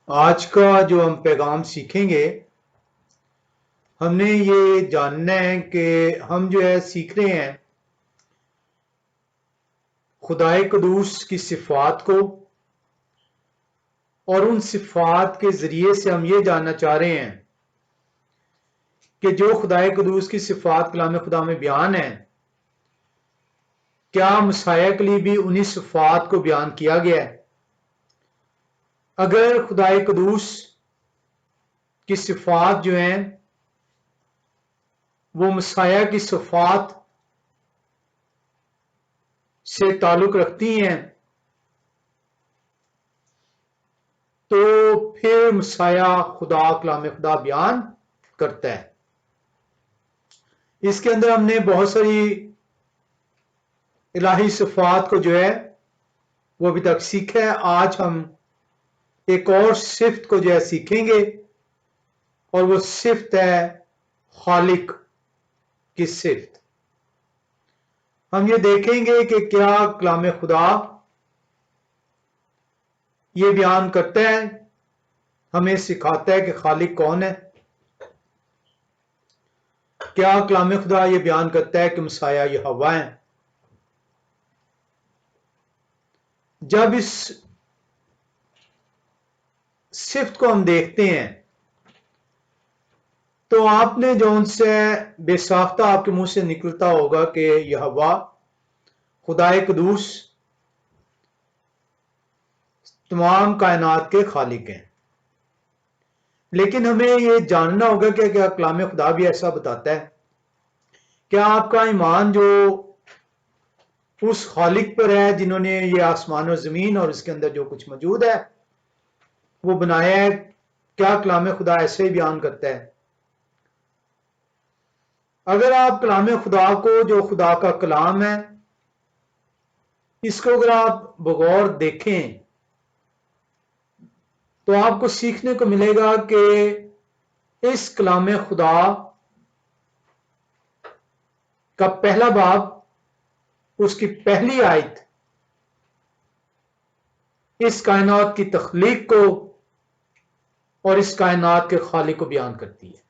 आज का जो हम पैगाम सीखेंगे, हमने ये जानना है कि हम जो है सीख रहे हैं खुदाए कदूस की सिफात को, और उन सिफात के ज़रिए से हम ये जानना चाह रहे हैं कि जो खुदाए कदूस की सिफात कलाम खुदा में बयान है, क्या मसाया के लिए भी उन्हीं सिफात को बयान किया गया है। अगर खुदाए कदूस की सिफात जो हैं वो मसाया की सिफात से ताल्लुक़ रखती हैं, तो फिर मसाया खुदा कलाम खुदा बयान करता है। इसके अंदर हमने बहुत सारी इलाही सिफात को जो है वो अभी तक सीखा है। आज हम एक और सिफ्त को जो है सीखेंगे, और वो सिफ्त है खालिक की सिफ्त। हम ये देखेंगे कि क्या कलाम खुदा ये बयान करता है, हमें सिखाता है कि खालिक कौन है। क्या कलाम खुदा ये बयान करता है कि मसाया यहोवा है। जब इस सिफ्त को हम देखते हैं तो आपने जो उनसे बेसाख्ता आपके मुंह से निकलता होगा कि यहोवा खुदाए कदूस तमाम कायनात के खालिक हैं। लेकिन हमें ये जानना होगा कि क्या कलाम खुदा भी ऐसा बताता है। क्या आपका ईमान जो उस खालिक पर है जिन्होंने ये आसमान और ज़मीन और इसके अंदर जो कुछ मौजूद है वो बनाया है, क्या कलाम खुदा ऐसे ही बयान करता है। अगर आप कलाम खुदा को, जो खुदा का कलाम है, इसको अगर आप बगौर देखें तो आपको सीखने को मिलेगा कि इस कलाम खुदा का पहला बाब, उसकी पहली आयत इस कायनात की तख्लीक को और इस कायनात के खालिक को बयान करती है।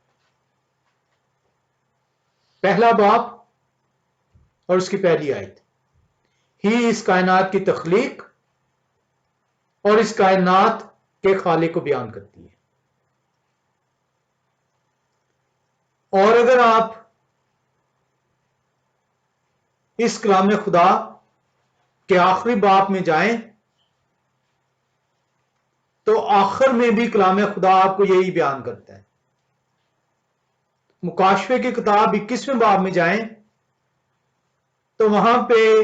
पहला बाब और उसकी पहली आयत ही इस कायनात की तख्लीक और इस कायनात के खालिक को बयान करती है। और अगर आप इस कलाम खुदा के आखिरी बाब में जाएं तो आखिर में भी कलाम खुदा आपको यही बयान करता है। मुकाशफे की किताब 21वें बाब में जाएं तो वहां पे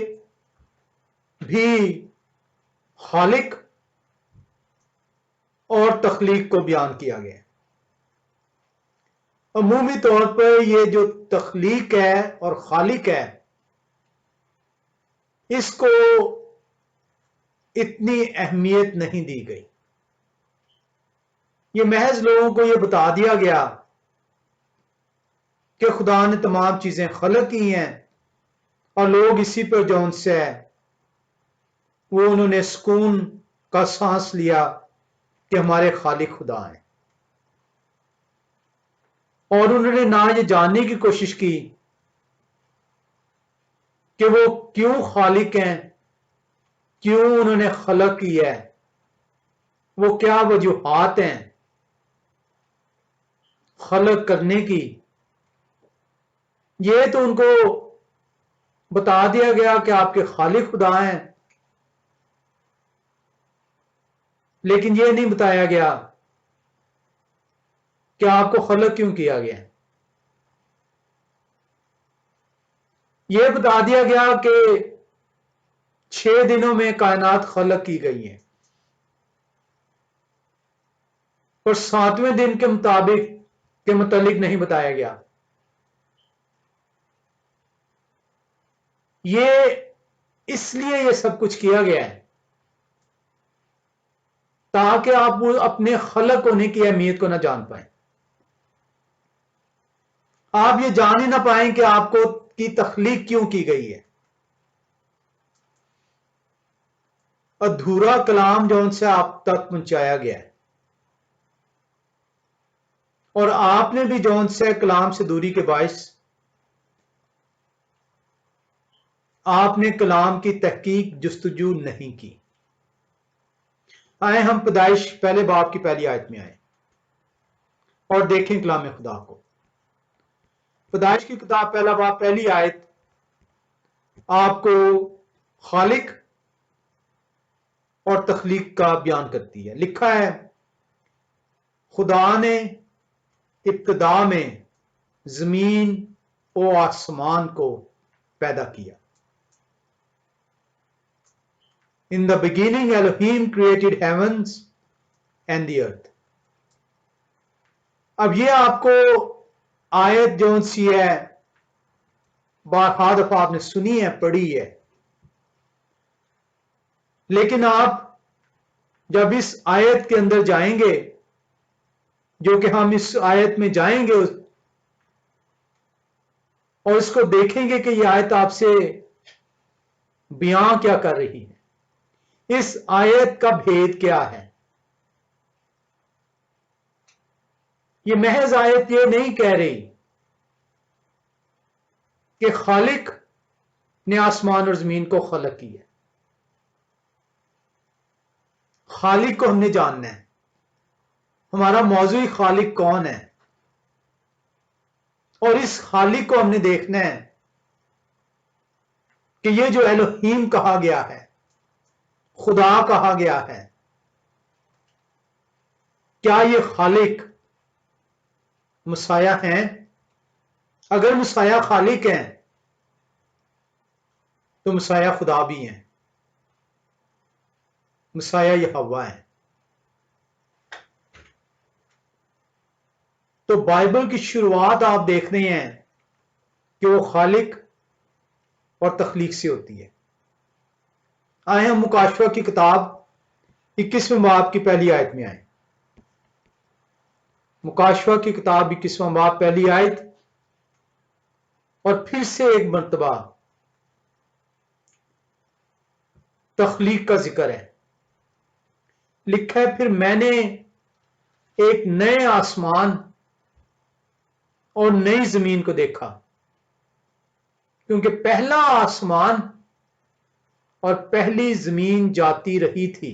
भी खालिक और तख्लीक को बयान किया गया है। अमूमी तौर पर ये जो तख्लीक है और खालिक है, इसको इतनी अहमियत नहीं दी गई। ये महज लोगों को ये बता दिया गया कि खुदा ने तमाम चीजें खलक की हैं, और लोग इसी पर जौन से है वो उन्होंने सुकून का सांस लिया कि हमारे खालिक खुदा हैं। और उन्होंने ना ये जानने की कोशिश की कि वो क्यों खालिक हैं, क्यों उन्होंने खलक की है, वो क्या वजूहात हैं खलक करने की। ये तो उनको बता दिया गया कि आपके खालिक खुदा हैं, लेकिन ये नहीं बताया गया कि आपको खलक क्यों किया गया। ये बता दिया गया कि 6 दिनों में कायनात खलक की गई है, और 7वें दिन के मुतालिक नहीं बताया गया। ये इसलिए ये सब कुछ किया गया है ताकि आप अपने खलक होने की अहमियत को ना जान पाए। आप ये जान ही ना पाए कि आपको की तख्लीक क्यों की गई है। अधूरा कलाम जो उनसे आप तक पहुंचाया गया है, और आपने भी जौन से कलाम से दूरी के बायस आपने कलाम की तहकीक जुस्तजू नहीं की। आए हम पैदाइश पहले बाब की पहली आयत में आए और देखें कलाम खुदा को। पैदाइश की किताब पहला बाब पहली आयत आपको खालिक और तख्लीक का बयान करती है। लिखा है, खुदा ने इब्तिदा में जमीन और आसमान को पैदा किया। In the beginning Elohim created heavens and the earth। अब ये आपको आयत जौन सी है बारहा दफा आपने सुनी है, पढ़ी है, लेकिन आप जब इस आयत के अंदर जाएंगे, जो कि हम इस आयत में जाएंगे और इसको देखेंगे कि यह आयत आपसे बयां क्या कर रही है, इस आयत का भेद क्या है। ये महज आयत ये नहीं कह रही कि खालिक ने आसमान और जमीन को खलक किया। खालिक को हमने जानना है, हमारा मौजूद खालिक कौन है, और इस खालिक को हमने देखना है कि ये जो एलोहीम कहा गया है, खुदा कहा गया है, क्या ये खालिक मुसाया हैं? अगर मुसाया खालिक हैं तो मुसाया खुदा भी हैं, मुसाया यहोवा है। तो बाइबल की शुरुआत आप देख रहे हैं कि वो खालिक और तख्लीक से होती है। आए हम मुकाशवा की किताब 21वें बाब की पहली आयत में आए। मुकाशवा की किताब 21वां बाब पहली आयत, और फिर से एक मर्तबा तख्लीक का जिक्र है। लिखा है, फिर मैंने एक नए आसमान और नई जमीन को देखा, क्योंकि पहला आसमान और पहली जमीन जाती रही थी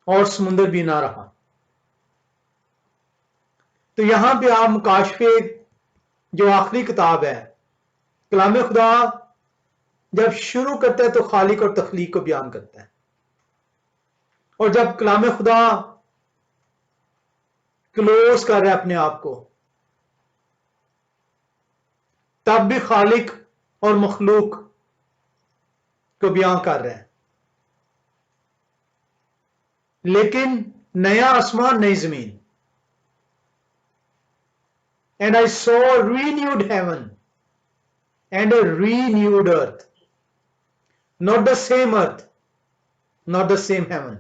और समुद्र भी ना रहा। तो यहां पे आप मुकाशफे जो आखिरी किताब है, कलाम खुदा जब शुरू करता है तो खालिक और तख्लीक को बयान करता है, और जब कलाम खुदा क्लोज कर रहा है अपने आप को, तब भी खालिक और मखलूक को बयान कर रहा है। लेकिन नया आसमान नई जमीन, and I saw a renewed heaven and a renewed earth, not the same earth, not the same heaven।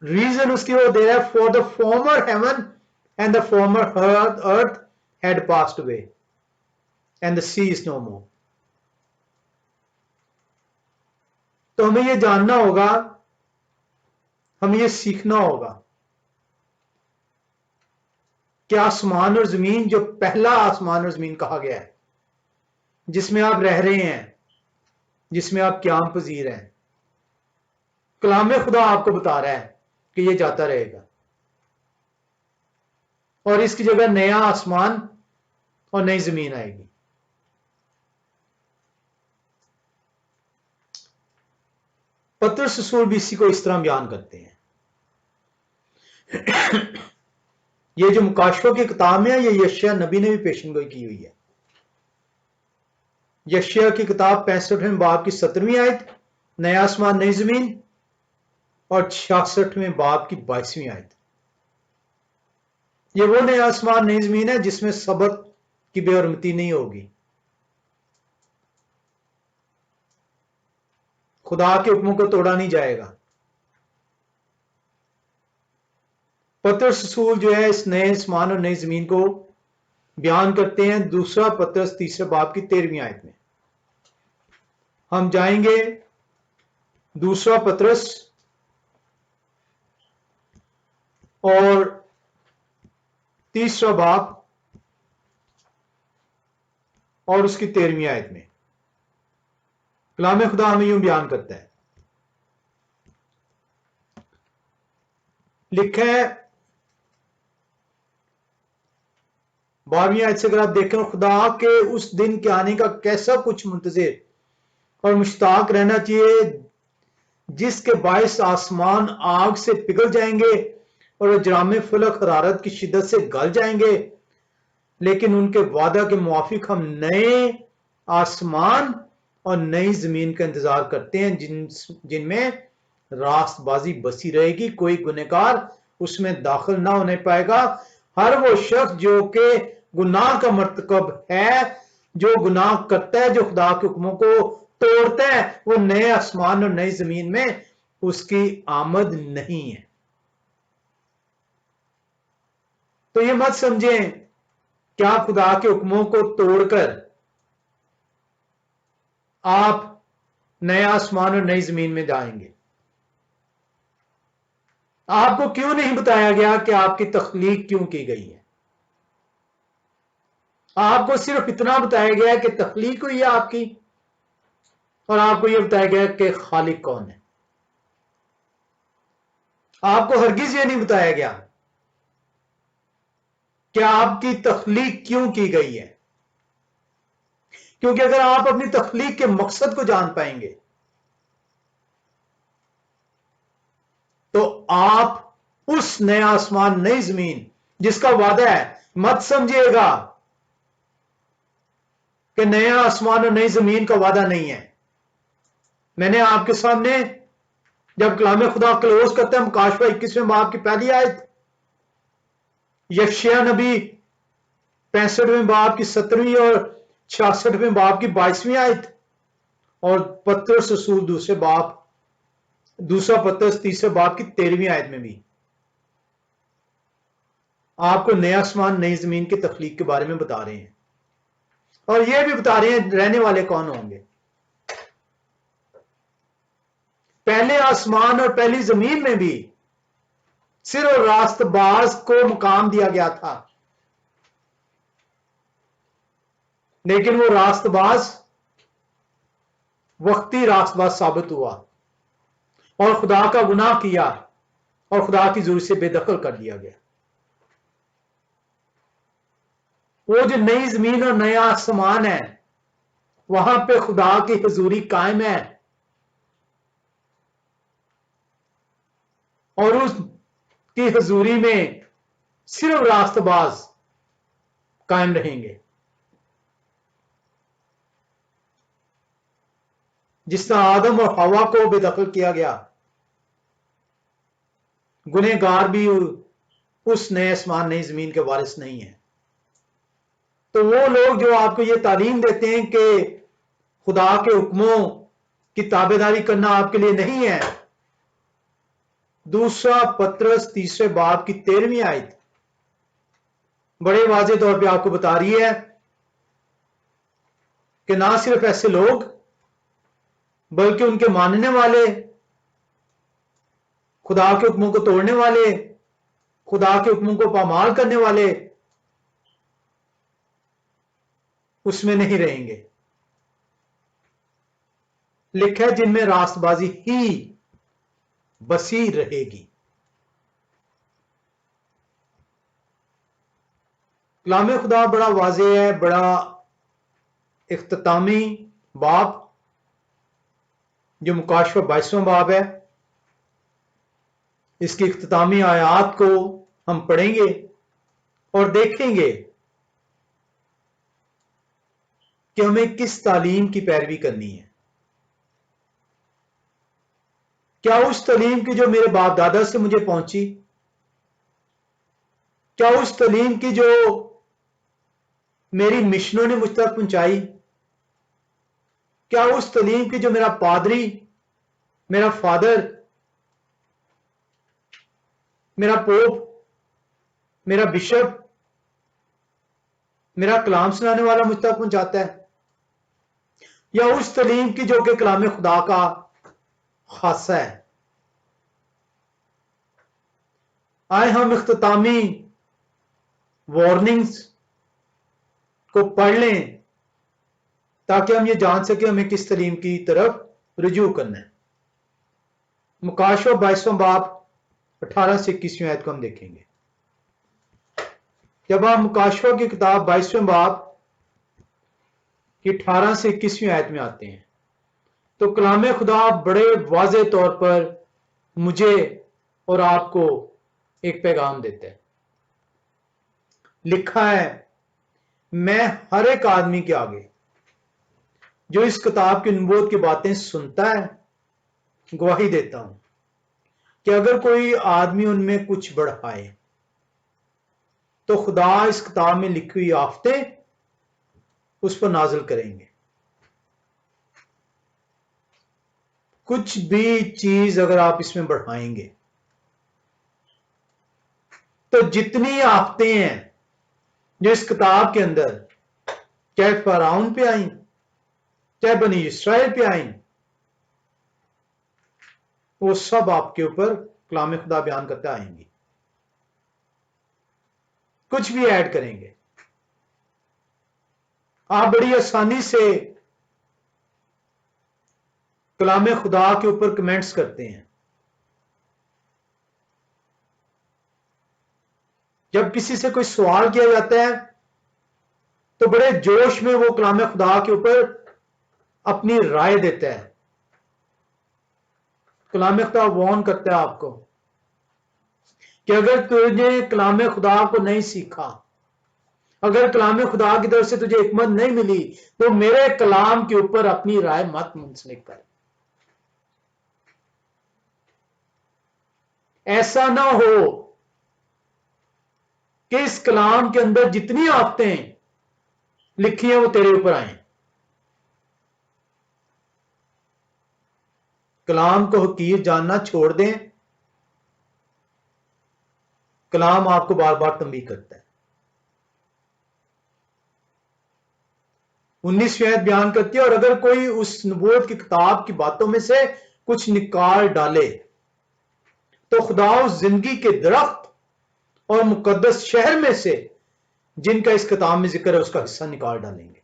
Reason उसकी वो दे रहा है, for the former heaven and the former earth had passed away and the sea is no more। तो हमें ये जानना होगा, हमें ये सीखना होगा कि आसमान और जमीन, जो पहला आसमान और जमीन कहा गया है, जिसमें आप रह रहे हैं, जिसमें आप क़याम पजीर हैं, कलाम खुदा आपको बता रहा है कि ये जाता रहेगा और इसकी जगह नया आसमान और नई जमीन आएगी। पतरस रसूल भी इसी को इस तरह बयान करते हैं। ये जो मुकाशफा की किताब है, ये यशायाह नबी ने भी पेशनगोई की हुई है। यशायाह की किताब 65वें बाब की 17वीं आयत, नया आसमान नई जमीन, और 66वें बाब की 22वीं आयत। ये वो नया आसमान नई जमीन है जिसमें सबत की बेहरमती नहीं होगी, खुदा के हुक्मों को तोड़ा नहीं जाएगा। पतरस रसूल जो है इस नए आसमान और नई जमीन को बयान करते हैं दूसरा पतरस 3 बाब की 13वीं आयत में। हम जाएंगे दूसरा पतरस और तीसरा बाब और उसकी 13वीं आयत में कलाम खुदा हमें यूं बयान करता है, लिखा है 12वीं आयत से अगर आप देखें, खुदा के उस दिन के आने का कैसा कुछ मुंतजिर और मुश्ताक रहना चाहिए जिसके बायस आसमान आग से पिघल जाएंगे और अजराम फलक हरारत की शिद्दत से गल जाएंगे, लेकिन उनके वादा के मुआफिक हम नए आसमान और नई जमीन का इंतजार करते हैं जिनमें रास्तबाजी बसी रहेगी, कोई गुनहगार उसमें दाखिल ना होने पाएगा। हर वो शख्स जो के गुनाह का मर्तकब है, जो गुनाह करता है, जो खुदा के हुक्मों को तोड़ता है, वो नए आसमान और नई जमीन में उसकी आमद नहीं है। तो ये मत समझें कि आप खुदा के हुक्मों को तोड़कर आप नए आसमान और नई जमीन में जाएंगे। आपको क्यों नहीं बताया गया कि आपकी तख्लीक क्यों की गई है? आपको सिर्फ इतना बताया गया कि तख्लीक हुई है आपकी, और आपको यह बताया गया कि खालिक कौन है। आपको हरगिज यह नहीं बताया गया कि आपकी तख्लीक क्यों की गई है, क्योंकि अगर आप अपनी तख्लीक के मकसद को जान पाएंगे तो आप उस नया आसमान नई जमीन जिसका वादा है, मत समझिएगा कि नया आसमान और नई जमीन का वादा नहीं है। मैंने आपके सामने जब कलाम खुदा क्लोज करते हैं मुकाशवा 21वें बाब की पहली आयत, यशायाह नबी 65वें बाब की 17वीं और 66वें बाब की 22वीं आयत, और पतरस रसूल दूसरा पतरस तीसरे बाब की 13वीं आयत में भी आपको नया आसमान नई जमीन की तख्लीक के बारे में बता रहे हैं, और यह भी बता रहे हैं रहने वाले कौन होंगे। पहले आसमान और पहली जमीन में भी सिर्फ रास्तबाज को मुकाम दिया गया था, लेकिन वो रास्तबाज वक्ती रास्तबाज साबित हुआ और खुदा का गुनाह किया और खुदा की जरूरत से बेदखल कर दिया गया। वो जो नई जमीन और नया आसमान है, वहां पे खुदा की हजूरी कायम है, और उसकी हजूरी में सिर्फ रास्तबाज कायम रहेंगे। जिस तरह आदम और हवा को बेदखल किया गया, गुनहगार भी उस नए आसमान नई जमीन के वारिस नहीं है। तो वो लोग जो आपको ये तालीम देते हैं कि खुदा के हुक्मों की ताबेदारी करना आपके लिए नहीं है, दूसरा पतरस तीसरे बाब की 13वीं आयत बड़े वाजे तौर पे आपको बता रही है कि ना सिर्फ ऐसे लोग बल्कि उनके मानने वाले, खुदा के हुक्मों को तोड़ने वाले, खुदा के हुक्मों को पामाल करने वाले उसमें नहीं रहेंगे। लिखा है जिनमें रास्तबाजी ही बसी रहेगी। कलाम खुदा बड़ा वाजे है, बड़ा इख्तितामी बाब जो मुकाशवा 22वां बाब है, इसकी इख्तितामी आयात को हम पढ़ेंगे और देखेंगे कि हमें किस तालीम की पैरवी करनी है। क्या उस तालीम की जो मेरे बाप दादा से मुझे पहुंची, क्या उस तालीम की जो मेरी मिशनों ने मुझ तक पहुंचाई, क्या उस तालीम की जो मेरा पादरी, मेरा फादर, मेरा पोप, मेरा बिशप, मेरा कलाम सुनाने वाला मुझ तक पहुंचाता है, या उस तालीम की जो कि कलाम खुदा का खासा है। आए हम इख्तितामी वार्निंग्स को पढ़ लें ताकि हम ये जान सके हमें किस तलीम की तरफ रुजू करना है। मुकाशवा 22वां बाब 18 से 21वीं आयत को हम देखेंगे। जब हम मुकाशवा की किताब 22वें बाब की 18 से 21वीं आयत में आते हैं तो कलाम खुदा बड़े वाज़े तौर पर मुझे और आपको एक पैगाम देता है। लिखा है, मैं हर एक आदमी के आगे जो इस किताब की नबूवत की बातें सुनता है गवाही देता हूं कि अगर कोई आदमी उनमें कुछ बढ़ाए तो खुदा इस किताब में लिखी हुई आफतें उस पर नाजिल करेंगे। कुछ भी चीज अगर आप इसमें बढ़ाएंगे तो जितनी आफतें हैं जो इस किताब के अंदर चाहे फराउन पे आई, चाहे बनी इस्राइल पे आई, वो सब आपके ऊपर कलाम खुदा बयान करते आएंगी। कुछ भी ऐड करेंगे, आप बड़ी आसानी से कलाम खुदा के ऊपर कमेंट्स करते हैं। जब किसी से कोई सवाल किया जाता है तो बड़े जोश में वो कलाम खुदा के ऊपर अपनी राय देता है। कलाम खुदा वार्न करता है आपको कि अगर तुझे कलाम खुदा को नहीं सीखा, अगर कलाम खुदा की तरफ से तुझे हिकमत नहीं मिली तो मेरे कलाम के ऊपर अपनी राय मत मुंसलिक कर। ऐसा ना हो कि इस कलाम के अंदर जितनी आफतें लिखी हैं वो तेरे ऊपर आए। कलाम को हकीर जानना छोड़ दें। कलाम आपको बार बार तंबीह करता है। 19वीं आयत बयान करती है, और अगर कोई उस नबूवत की किताब की बातों में से कुछ निकाल डाले तो खुदा उस जिंदगी के दरख्त और मुकद्दस शहर में से जिनका इस किताब में जिक्र है उसका हिस्सा निकाल डालेंगे।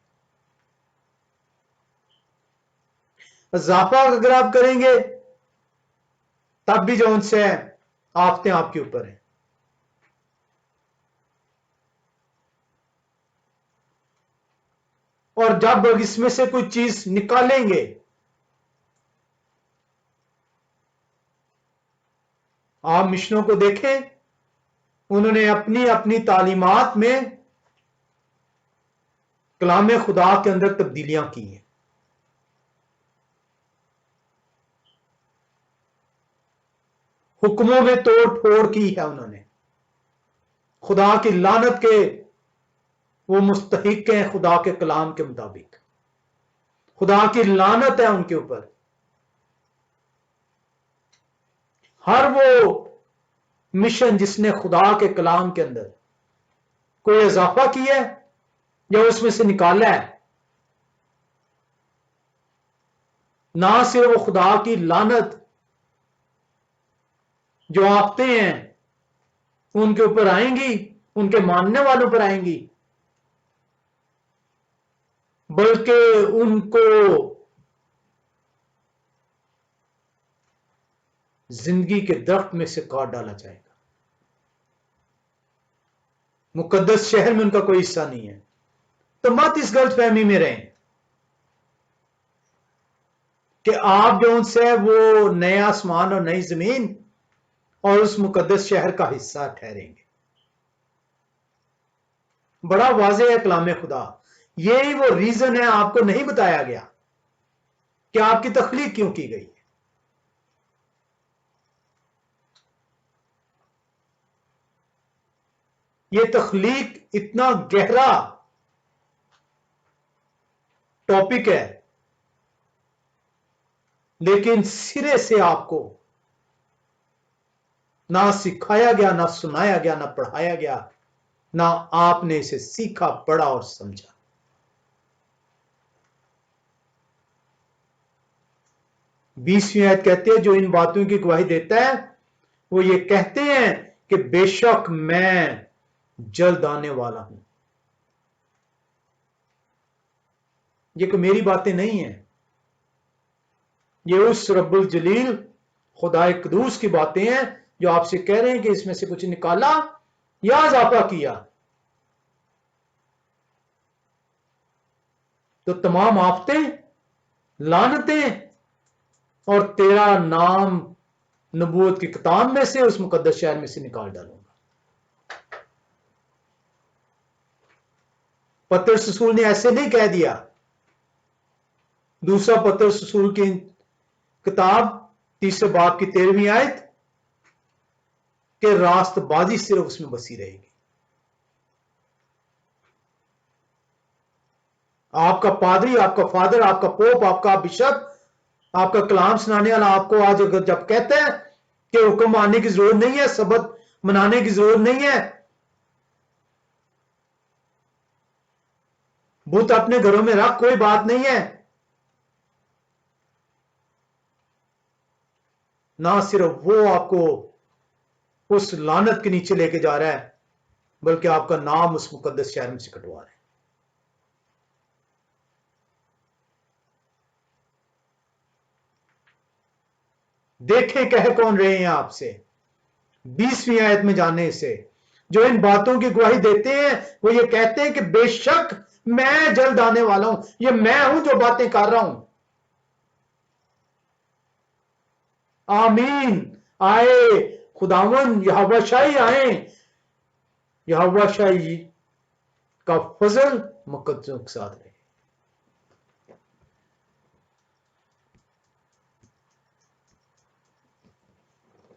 इजाफा अगर आप करेंगे तब भी जो उनसे आफतें आपके ऊपर हैं। और जब इसमें से कोई चीज निकालेंगे आप मिशनों को देखें, उन्होंने अपनी अपनी तालीमात में कलाम खुदा के अंदर तब्दीलियां की हैं। हुक्मों में तोड़ फोड़ की है उन्होंने। खुदा की लानत के वो मुस्तहिक हैं। खुदा के कलाम के मुताबिक खुदा की लानत है उनके ऊपर। हर वो मिशन जिसने खुदा के कलाम के अंदर कोई इजाफा किया है या उसमें से निकाला है, ना सिर्फ वो खुदा की लानत जो आफतें हैं उनके ऊपर आएंगी, उनके मानने वालों पर आएंगी, बल्कि उनको जिंदगी के दरख्त में से काट डाला जाएगा। मुकद्दस शहर में उनका कोई हिस्सा नहीं है। तो मत इस गलतफहमी में रहें कि आप जो उनसे वो नए आसमान और नई जमीन और उस मुकद्दस शहर का हिस्सा ठहरेंगे। बड़ा वाज़ेह है कलाम खुदा। यही वो रीजन है, आपको नहीं बताया गया कि आपकी तख्लीक क्यों की गई है। ये तख्लीक इतना गहरा टॉपिक है, लेकिन सिरे से आपको ना सिखाया गया, ना सुनाया गया, ना पढ़ाया गया, ना आपने इसे सीखा, पढ़ा और समझा। बीसवीं आयत कहती है, जो इन बातों की गवाही देता है वो ये कहते हैं कि बेशक मैं जल्द आने वाला हूं। ये कोई मेरी बातें नहीं है, ये उस रब्बुल जलील खुदाए कदूस की बातें हैं जो आपसे कह रहे हैं कि इसमें से कुछ निकाला या इजाफा किया तो तमाम आफतें, लानतें और तेरा नाम नबूवत की किताब में से, उस मुकद्दस शहर में से निकाल डालूंगा। पतरस रसूल ने ऐसे नहीं कह दिया। दूसरा पतरस रसूल की किताब 3 बाब की 13वीं आयत के रास्तबाजी सिर्फ उसमें बसी रहेगी। आपका पादरी, आपका फादर, आपका पोप, आपका बिशप, आपका कलाम सुनाने वाला आपको आज अगर जब कहते हैं कि हुक्म मानने की जरूरत नहीं है, सबत मनाने की जरूरत नहीं है, बुत अपने घरों में रख, कोई बात नहीं है, ना सिर्फ वो आपको उस लानत के नीचे लेके जा रहा है, बल्कि आपका नाम उस मुकद्दस शहर में से कटवा रहा है। देखें कह कौन रहे हैं आपसे, 20वीं आयत में जाने से जो इन बातों की गवाही देते हैं वो ये कहते हैं कि बेशक मैं जल्द आने वाला हूं। ये मैं हूं जो बातें कर रहा हूं। आमीन। आए खुदावन यहोवा शाही आए, यहोवा शाही का फजल मुकद्दसों के साथ रहे।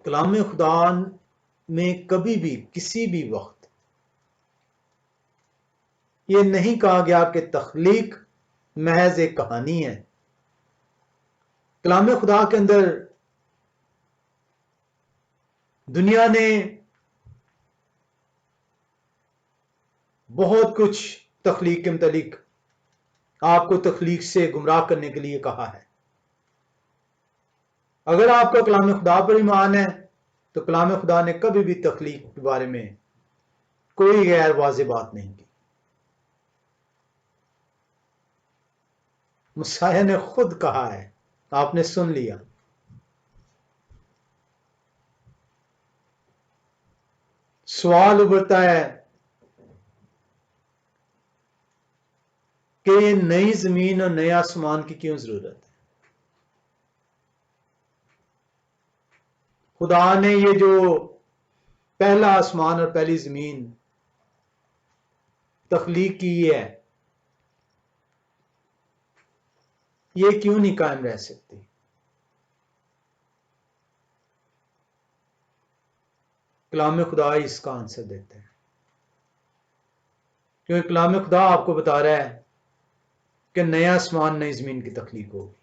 कलाम खुदा में कभी भी किसी भी वक्त ये नहीं कहा गया कि तख्लीक महज एक कहानी है। कलाम खुदा के अंदर दुनिया ने बहुत कुछ तख्लीक के मुतालिक आपको तख्लीक से गुमराह करने के लिए कहा है। अगर आपका कलाम खुदा पर ईमान है तो कलाम खुदा ने कभी भी तख्लीक के बारे में कोई गैर वाज़ेह बात नहीं की। मुसाया ने खुद कहा है, आपने सुन लिया, सवाल उभरता है कि ये नई जमीन और नए आसमान की क्यों जरूरत है। खुदा ने ये जो पहला आसमान और पहली जमीन तख्लीक की है, ये क्यों नहीं कायम रह सकती। कलाम खुदा इसका आंसर देता है, क्योंकि कलाम खुदा आपको बता रहा है कि नया आसमान नई जमीन की तख्लीक होगी।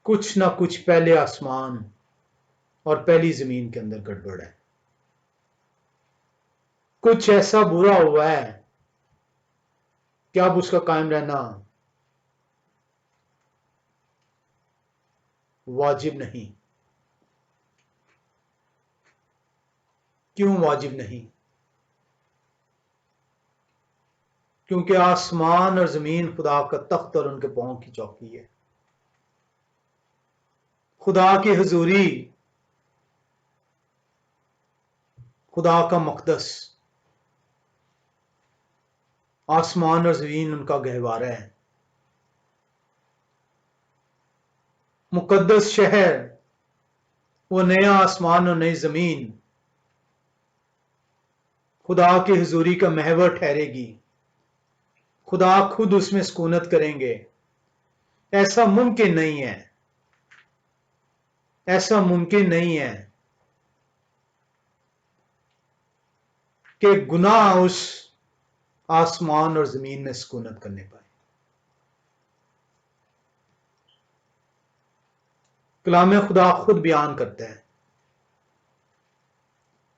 कुछ ना कुछ पहले आसमान और पहली जमीन के अंदर गड़बड़ है। कुछ ऐसा बुरा हुआ है कि अब उसका कायम रहना वाजिब नहीं। क्यों वाजिब नहीं? क्योंकि आसमान और जमीन खुदा का तख्त और उनके पांव की चौकी है। खुदा की हुजूरी, खुदा का मकदस, आसमान और जमीन उनका गहवारा है। मुकद्दस शहर, वो नया आसमान और नई जमीन खुदा की हुजूरी का महवर ठहरेगी। खुदा खुद उसमें सुकूनत करेंगे। ऐसा मुमकिन नहीं है, ऐसा मुमकिन नहीं है कि गुनाह उस आसमान और जमीन में सुकूनत करने पाए। कलाम खुदा खुद बयान करता है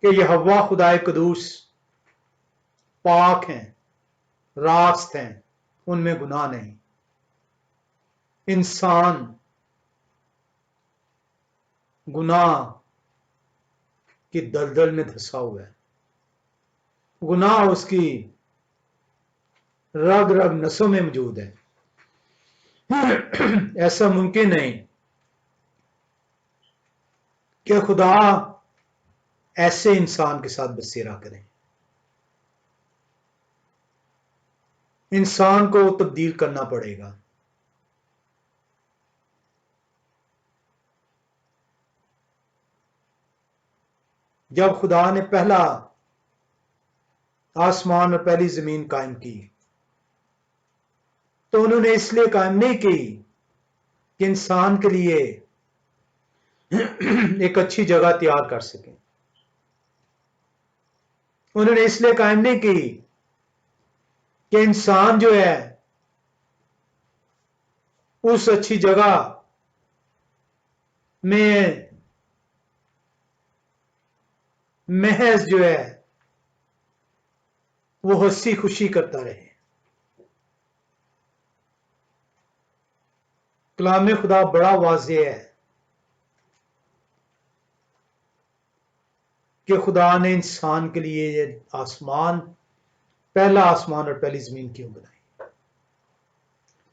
कि यहोवा खुदाए कदूस पाक हैं, रास्त हैं, उनमें गुनाह नहीं। इंसान गुनाह की दलदल में धंसा हुआ है। गुनाह उसकी रग रग नसों में मौजूद है। ऐसा मुमकिन नहीं कि खुदा ऐसे इंसान के साथ बसेरा करें। इंसान को तब्दील करना पड़ेगा। जब खुदा ने पहला आसमान और पहली जमीन कायम की तो उन्होंने इसलिए कायम नहीं की कि इंसान के लिए एक अच्छी जगह तैयार कर सके। उन्होंने इसलिए कायम नहीं की कि इंसान जो है उस अच्छी जगह में महज जो है वो हंसी खुशी करता रहे। कलाम खुदा बड़ा वाज़ेह है कि खुदा ने इंसान के लिए ये आसमान, पहला आसमान और पहली जमीन क्यों बनाई।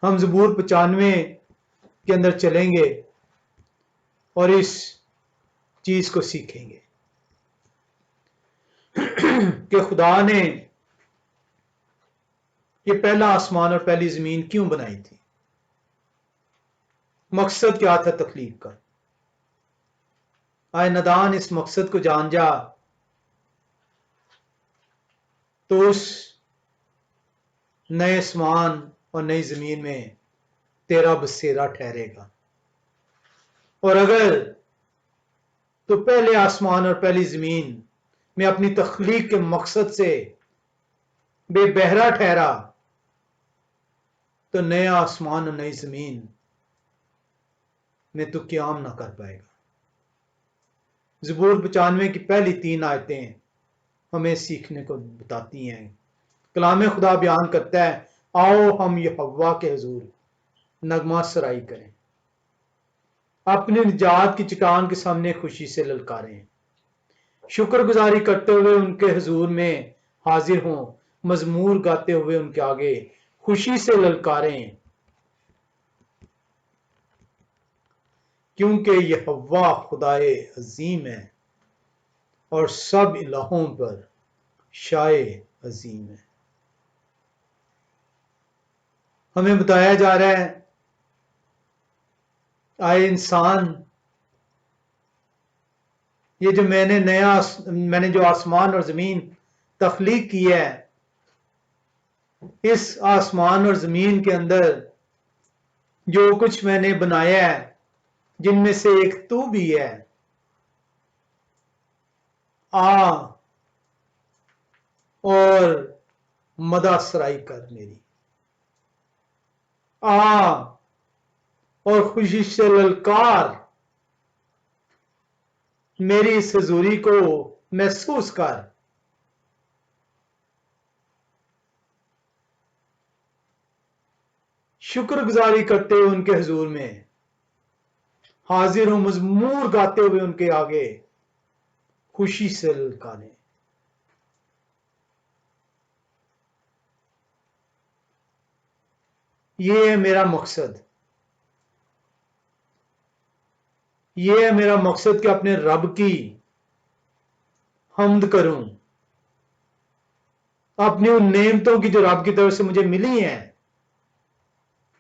हम ज़बूर 95 के अंदर चलेंगे और इस चीज को सीखेंगे कि खुदा ने ये पहला आसमान और पहली जमीन क्यों बनाई थी। मकसद क्या था तख्लीक का। आए नदान इस मकसद को जान जा तो उस नए आसमान और नई जमीन में तेरा बसेरा ठहरेगा। और अगर तो पहले आसमान और पहली जमीन में अपनी तख्लीक के मकसद से बेबहरा ठहरा तो नया आसमान और नई जमीन में तो क्याम ना कर पाएगा। ज़बूर 95 की पहली 3 आयतें हमें सीखने को बताती हैं। कलाम खुदा बयान करता है, आओ हम यहोवा के हुजूर नगमा सराई करें, अपने निजात की चट्टान के सामने खुशी से ललकारें, शुक्रगुजारी करते हुए उनके हुजूर में हाजिर हों, मजमूर गाते हुए उनके आगे खुशी से ललकारें, क्योंकि यहोवा खुदाए अजीम है और सब इलाहों पर शाए अजीम है। हमें बताया जा रहा है, आए इंसान, ये जो मैंने जो आसमान और जमीन तख्लीक की है, इस आसमान और जमीन के अंदर जो कुछ मैंने बनाया है, जिनमें से एक तू भी है, आ और मदासराई कर मेरी, आ और खुशी से ललकार, मेरी इस हजूरी को महसूस कर। शुक्रगुजारी करते हुए उनके हुजूर में हाजिर हो, मजमूर गाते हुए उनके आगे खुशी से ललकारें। ये है मेरा मकसद, ये है मेरा मकसद कि अपने रब की हम्द करूं, अपनी उन नेमतों की जो रब की तरफ से मुझे मिली हैं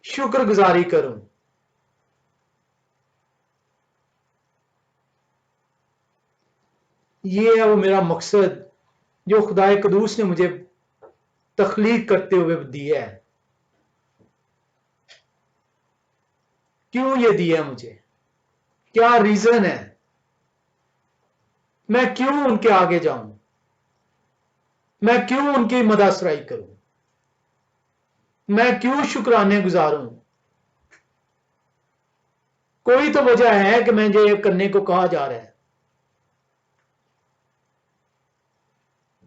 शुक्रगुजारी करूं। ये है वो मेरा मकसद जो खुदाए कदूस ने मुझे तख्लीक करते हुए दिया है। क्यों ये दिया मुझे, क्या रीजन है, मैं क्यों उनके आगे जाऊं, मैं क्यों उनकी मदासराई करूं, मैं क्यों शुक्राने गुजारूं। कोई तो वजह है कि मुझे ये करने को कहा जा रहा है।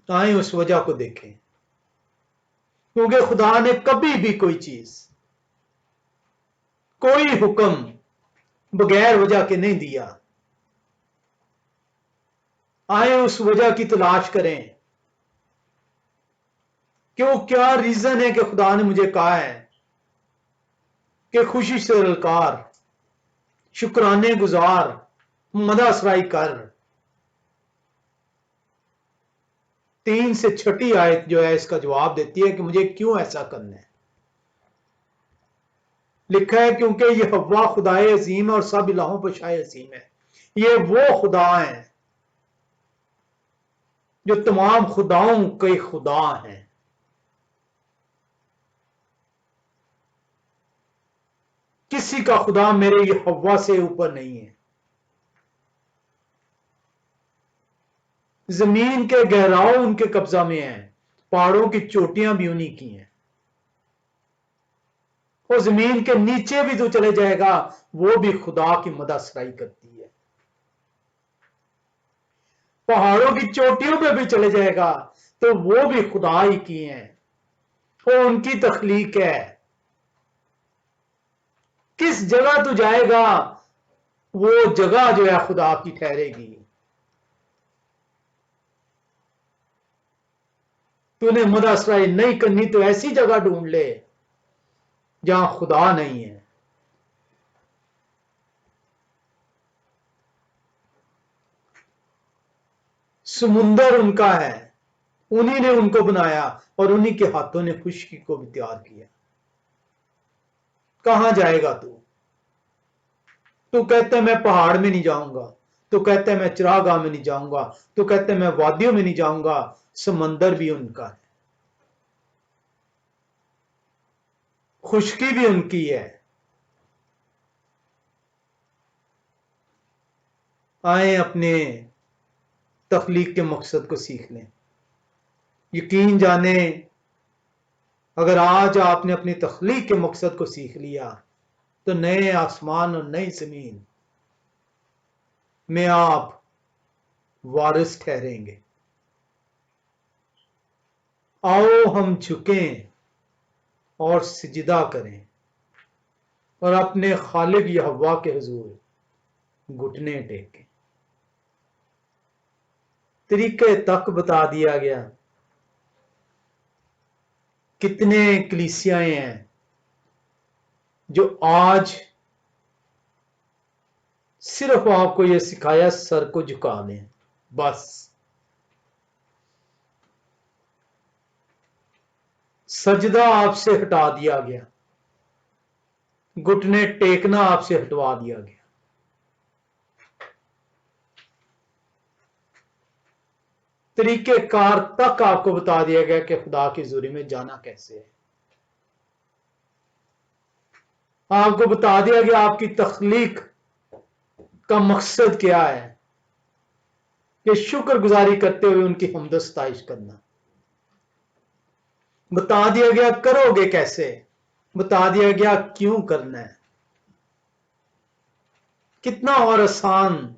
आए उस वजह को देखें, क्योंकि खुदा ने कभी भी कोई चीज, कोई हुक्म बगैर वजह के नहीं दिया। आए उस वजह की तलाश करें कि वो क्या रीजन है कि खुदा ने मुझे कहा है कि खुशी से ललकार, शुक्राने गुजार, मदासराई कर। 3 से 6 आयत जो है इसका जवाब देती है कि मुझे क्यों ऐसा करना है। लिखा है क्योंकि ये हव्वा खुदाए अजीम है और सब इलाहों पर शाह अजीम है। ये वो खुदा हैं जो तमाम खुदाओं के खुदा हैं। किसी का खुदा मेरे ये हव्वा से ऊपर नहीं है। जमीन के गहराव उनके कब्जा में है, पहाड़ों की चोटियां भी उन्हीं की हैं। और जमीन के नीचे भी तो चले जाएगा, वो भी खुदा की मददसराई करती है। पहाड़ों की चोटियों पे भी चले जाएगा तो वो भी खुदा ही की हैं, वो उनकी तख्लीक है। किस जगह तू जाएगा वो जगह जो है खुदा की ठहरेगी। तूने मददसराई नहीं करनी तो ऐसी जगह ढूंढ ले जहां खुदा नहीं है। समुंदर उनका है, उन्हीं ने उनको बनाया और उन्हीं के हाथों ने खुशकी को भी तैयार किया। कहां जाएगा तू? तू कहता है मैं पहाड़ में नहीं जाऊंगा, तू कहता है मैं चरागाह में नहीं जाऊंगा, तू कहता है मैं वादियों में नहीं जाऊंगा। समंदर भी उनका है, खुशकी भी उनकी है। आए अपने तख्लीक के मकसद को सीख लें। यकीन जाने अगर आज आपने अपनी तख्लीक के मकसद को सीख लिया तो नए आसमान और नई जमीन में आप वारिस ठहरेंगे। आओ हम झुकें और सिजदा करें और अपने खालिक यहोवा के हुजूर घुटने टेकें। तरीके तक बता दिया गया। कितने कलीसियाएं हैं जो आज सिर्फ आपको यह सिखाया सर को झुका दें, बस सजदा आपसे हटा दिया गया, घुटने टेकना आपसे हटवा दिया गया। तरीके कार तक आपको बता दिया गया कि खुदा की हुजूरी में जाना कैसे है। आपको बता दिया गया आपकी तख्लीक का मकसद क्या है कि शुक्रगुजारी करते हुए उनकी हमद सताइश करना। बता दिया गया करोगे कैसे, बता दिया गया क्यों करना है। कितना और आसान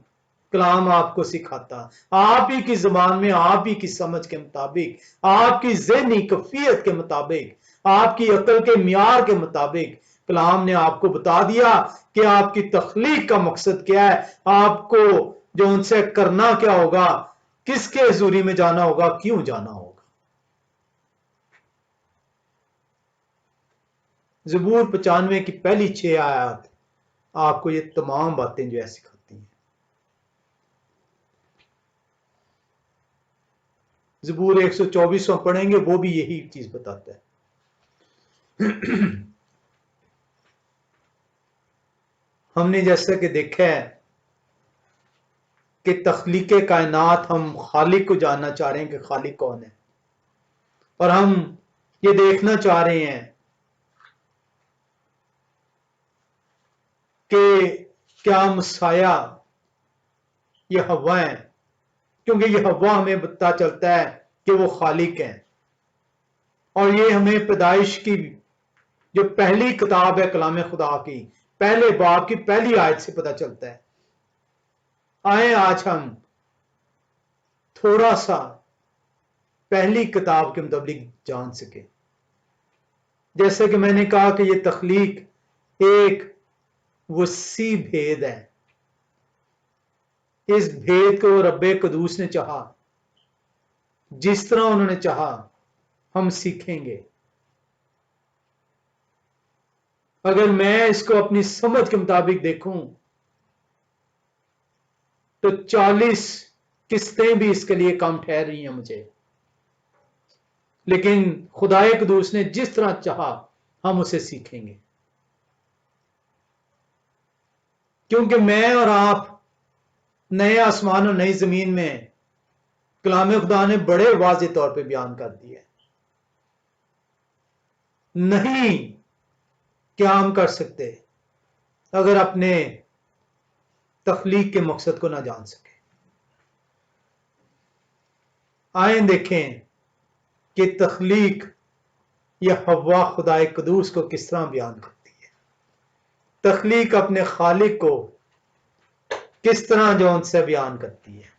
कलाम आपको सिखाता, आप ही की जबान में, आप ही की समझ के मुताबिक, आपकी ज़हनी कफियत के मुताबिक, आपकी अकल के मियार के मुताबिक कलाम ने आपको बता दिया कि आपकी तख्लीक का मकसद क्या है, आपको जो उनसे करना क्या होगा, किसके हुजूरी में जाना होगा, क्यों जाना होगा। ज़बूर 95 की पहली 6 आयत आपको ये तमाम बातें जो है सिखाती हैं। ज़बूर 124 पढ़ेंगे, वो भी यही चीज बताता है। हमने जैसा कि देखा है कि तख्लीक कायनात, हम खालिक को जानना चाह रहे हैं कि खालिक कौन है, और हम ये देखना चाह रहे हैं कि क्या मसाया ये हवा है, क्योंकि ये हवा हमें पता चलता है कि वो खालिक है। और ये हमें पैदाइश की जो पहली किताब है कलाम खुदा की पहले बाब की पहली आयत से पता चलता है। आए आज हम थोड़ा सा पहली किताब के मुताबिक जान सके। जैसे कि मैंने कहा कि ये तख्लीक एक वसी भेद है। इस भेद को रब्बे कदूस ने चाहा, जिस तरह उन्होंने चाहा हम सीखेंगे। अगर मैं इसको अपनी समझ के मुताबिक देखूं तो 40 किस्तें भी इसके लिए कम ठहर रही हैं मुझे, लेकिन खुदाए कदूस ने जिस तरह चाहा हम उसे सीखेंगे, क्योंकि मैं और आप नए आसमान और नई जमीन में कलाम खुदा ने बड़े वाज़ेह तौर पे बयान कर दिया है। नहीं क्या हम कर सकते अगर अपने तख्लीक के मकसद को ना जान सके। आए देखें कि तख्लीक या हवा खुदाए कदूस को किस तरह बयान करती है, तख्लीक अपने खालिक को किस तरह जो उनसे बयान करती है।